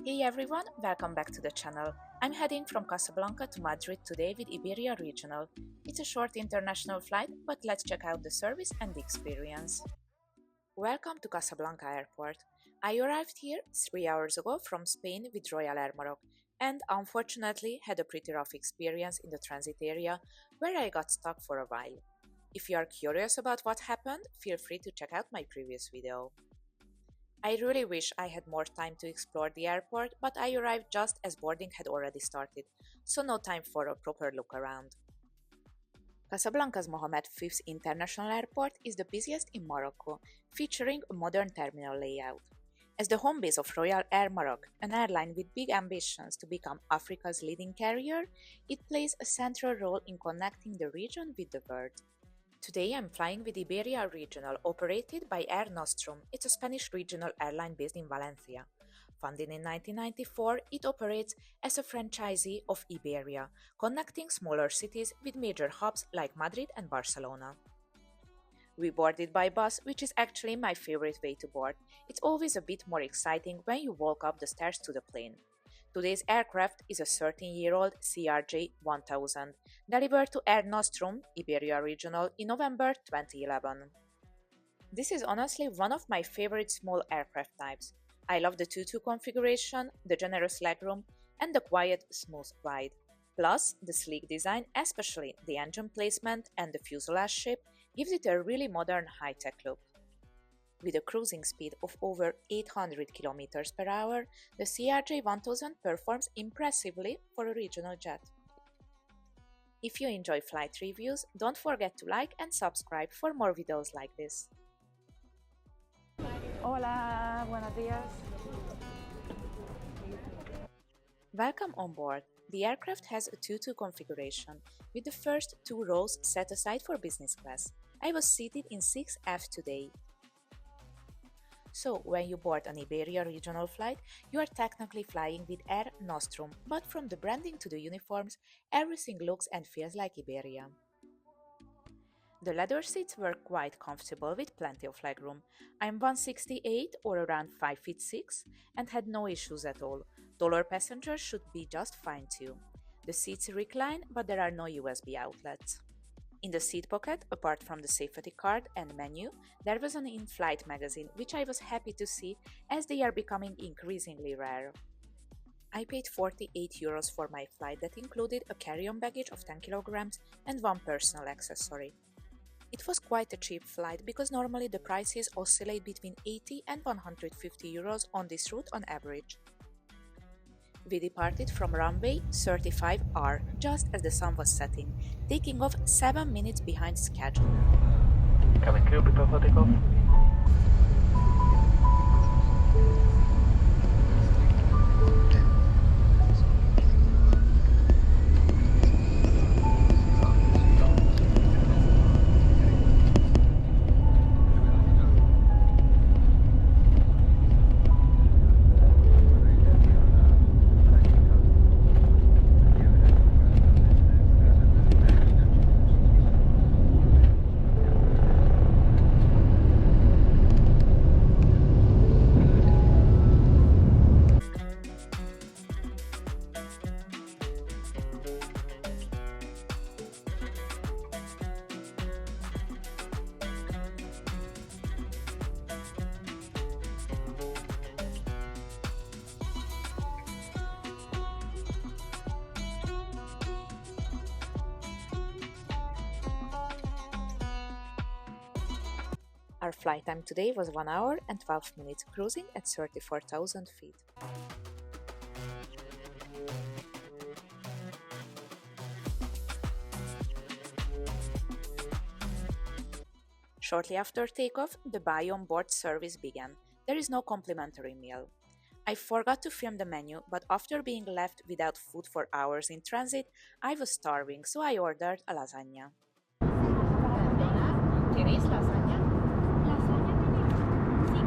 Hey everyone, welcome back to the channel. I'm heading from Casablanca to Madrid today with Iberia Regional. It's a short international flight, but let's check out the service and the experience. Welcome to Casablanca Airport. I arrived here 3 hours ago from Spain with Royal Air Maroc and unfortunately had a pretty rough experience in the transit area where I got stuck for a while. If you are curious about what happened, feel free to check out my previous video. I really wish I had more time to explore the airport, but I arrived just as boarding had already started, so no time for a proper look around. Casablanca's Mohammed V International Airport is the busiest in Morocco, featuring a modern terminal layout. As the home base of Royal Air Maroc, an airline with big ambitions to become Africa's leading carrier, it plays a central role in connecting the region with the world. Today I'm flying with Iberia Regional, operated by Air Nostrum. It's a Spanish regional airline based in Valencia. Founded in 1994, it operates as a franchisee of Iberia, connecting smaller cities with major hubs like Madrid and Barcelona. We boarded by bus, which is actually my favorite way to board. It's always a bit more exciting when you walk up the stairs to the plane. Today's aircraft is a 13-year-old CRJ-1000, delivered to Air Nostrum, Iberia Regional, in November 2011. This is honestly one of my favorite small aircraft types. I love the 2-2 configuration, the generous legroom, and the quiet, smooth glide. Plus, the sleek design, especially the engine placement and the fuselage shape, gives it a really modern, high-tech look. With a cruising speed of over 800 km per hour, the CRJ-1000 performs impressively for a regional jet. If you enjoy flight reviews, don't forget to like and subscribe for more videos like this. Hola, buenos días. Welcome on board. The aircraft has a 2-2 configuration, with the first 2 rows set aside for business class. I was seated in 6F today. So, when you board an Iberia regional flight, you are technically flying with Air Nostrum, but from the branding to the uniforms, everything looks and feels like Iberia. The leather seats were quite comfortable with plenty of legroom. I'm 168 or around 5 feet 6 and had no issues at all. Taller passengers should be just fine too. The seats recline, but there are no USB outlets. In the seat pocket, apart from the safety card and menu, there was an in-flight magazine, which I was happy to see as they are becoming increasingly rare. I paid €48 for my flight that included a carry-on baggage of 10 kilograms and one personal accessory. It was quite a cheap flight because normally the prices oscillate between €80 and €150 on this route on average. We departed from runway 35R just as the sun was setting, taking off 7 minutes behind schedule. Cabin crew, prepare for takeoff. Our flight time today was 1 hour and 12 minutes, cruising at 34,000 feet. Shortly after takeoff, the buy on board service began. There is no complimentary meal. I forgot to film the menu, but after being left without food for hours in transit, I was starving, so I ordered a lasagna. ¿Queréis lasaña? ¿Lasaña tiene? Sí.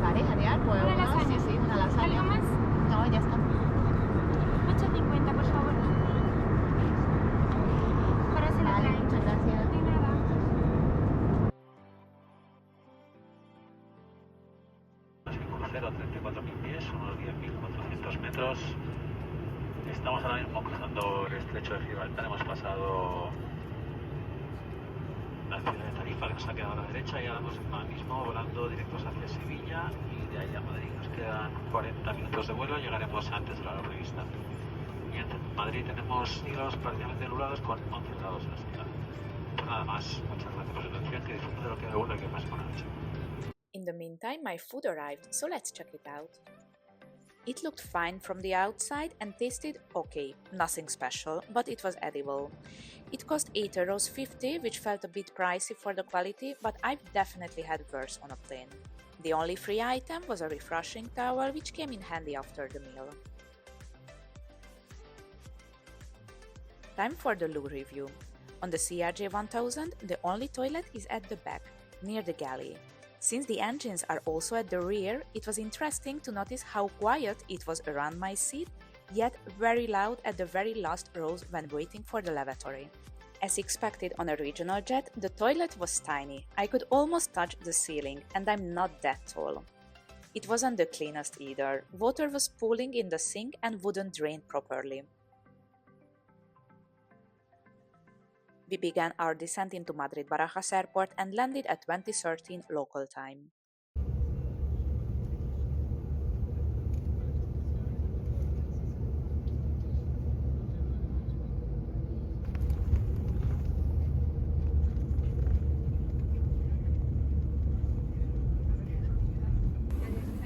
Vale, genial, pues Una lasaña. sí, una lasaña. ¿Algo más? No, ya está. 8,50 por favor. Ahora se la Vale, traen. muchas gracias. De nada. Crucero 34.000 pies, unos 10.400 kilómetros. Estamos ahora mismo cruzando el estrecho de Gibraltar. Hemos pasado la ciudad de Tarifa, que nos ha quedado a la derecha, y ahora mismo volando directos hacia Sevilla y de ahí a Madrid. Nos quedan 40 minutos de vuelo, llegaremos antes de la hora prevista. Y en Madrid tenemos cielos prácticamente nublados con 11 grados en la ciudad. Pues nada más, muchas gracias por su atención, que disfruten de lo que de vuelo y que pasen buena noche. In the meantime, my food arrived, so let's check it out. It looked fine from the outside and tasted okay, nothing special, but it was edible. It cost €8.50, which felt a bit pricey for the quality, but I've definitely had worse on a plane. The only free item was a refreshing towel, which came in handy after the meal. Time for the loo review. On the CRJ-1000, the only toilet is at the back, near the galley. Since the engines are also at the rear, it was interesting to notice how quiet it was around my seat, yet very loud at the very last rows when waiting for the lavatory. As expected on a regional jet, the toilet was tiny. I could almost touch the ceiling, and I'm not that tall. It wasn't the cleanest either. Water was pooling in the sink and wouldn't drain properly. We began our descent into Madrid Barajas Airport and landed at 2013 local time.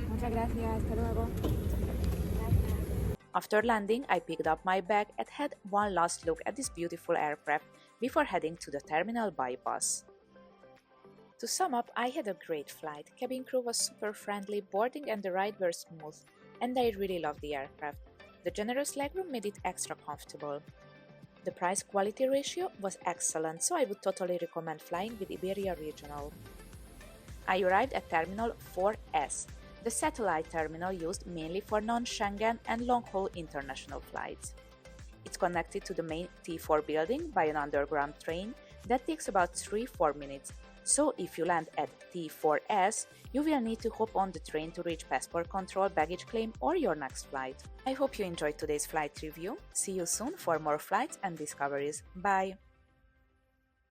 Muchas gracias, hasta luego. After landing, I picked up my bag and had one last look at this beautiful aircraft before heading to the terminal by bus. To sum up, I had a great flight. Cabin crew was super friendly, boarding and the ride were smooth, and I really loved the aircraft. The generous legroom made it extra comfortable. The price-quality ratio was excellent, so I would totally recommend flying with Iberia Regional. I arrived at Terminal 4S, the satellite terminal used mainly for non-Schengen and long-haul international flights. It's connected to the main T4 building by an underground train that takes about 3-4 minutes, so if you land at T4S, you will need to hop on the train to reach passport control, baggage claim, or your next flight. I hope you enjoyed today's flight review. See you soon for more flights and discoveries. Bye!